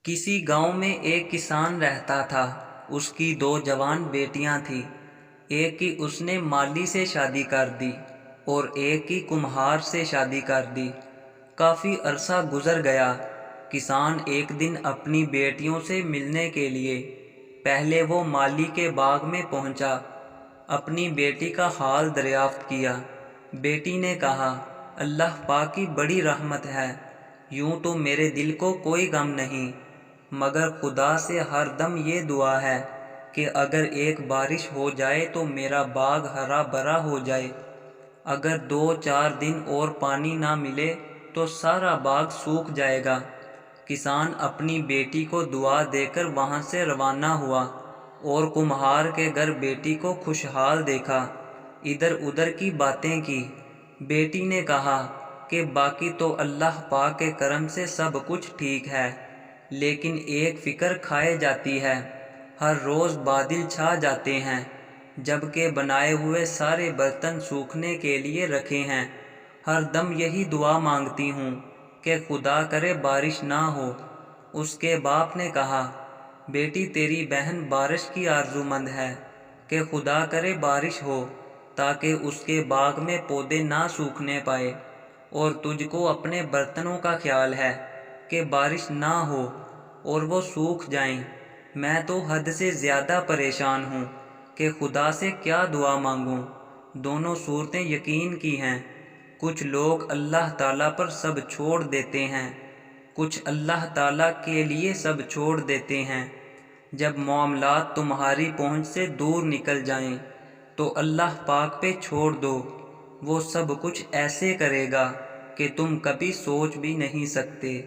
کسی گاؤں میں ایک کسان رہتا تھا۔ اس کی دو جوان بیٹیاں تھیں۔ ایک کی اس نے مالی سے شادی کر دی اور ایک کی کمہار سے شادی کر دی۔ کافی عرصہ گزر گیا۔ کسان ایک دن اپنی بیٹیوں سے ملنے کے لیے پہلے وہ مالی کے باغ میں پہنچا۔ اپنی بیٹی کا حال دریافت کیا۔ بیٹی نے کہا، اللہ پاک کی بڑی رحمت ہے، یوں تو میرے دل کو کوئی غم نہیں، مگر خدا سے ہر دم یہ دعا ہے کہ اگر ایک بارش ہو جائے تو میرا باغ ہرا بھرا ہو جائے، اگر 2-4 دن اور پانی نہ ملے تو سارا باغ سوکھ جائے گا۔ کسان اپنی بیٹی کو دعا دے کر وہاں سے روانہ ہوا اور کمہار کے گھر بیٹی کو خوشحال دیکھا، ادھر ادھر کی باتیں کی۔ بیٹی نے کہا کہ باقی تو اللہ پاک کے کرم سے سب کچھ ٹھیک ہے، لیکن ایک فکر کھائے جاتی ہے، ہر روز بادل چھا جاتے ہیں، جبکہ بنائے ہوئے سارے برتن سوکھنے کے لیے رکھے ہیں۔ ہر دم یہی دعا مانگتی ہوں کہ خدا کرے بارش نہ ہو۔ اس کے باپ نے کہا، بیٹی تیری بہن بارش کی آرزو مند ہے کہ خدا کرے بارش ہو تاکہ اس کے باغ میں پودے نہ سوکھنے پائے، اور تجھ کو اپنے برتنوں کا خیال ہے کہ بارش نہ ہو اور وہ سوکھ جائیں۔ میں تو حد سے زیادہ پریشان ہوں کہ خدا سے کیا دعا مانگوں۔ دونوں صورتیں یقین کی ہیں۔ کچھ لوگ اللہ تعالیٰ پر سب چھوڑ دیتے ہیں، کچھ اللہ تعالیٰ کے لیے سب چھوڑ دیتے ہیں۔ جب معاملات تمہاری پہنچ سے دور نکل جائیں تو اللہ پاک پہ چھوڑ دو، وہ سب کچھ ایسے کرے گا کہ تم کبھی سوچ بھی نہیں سکتے۔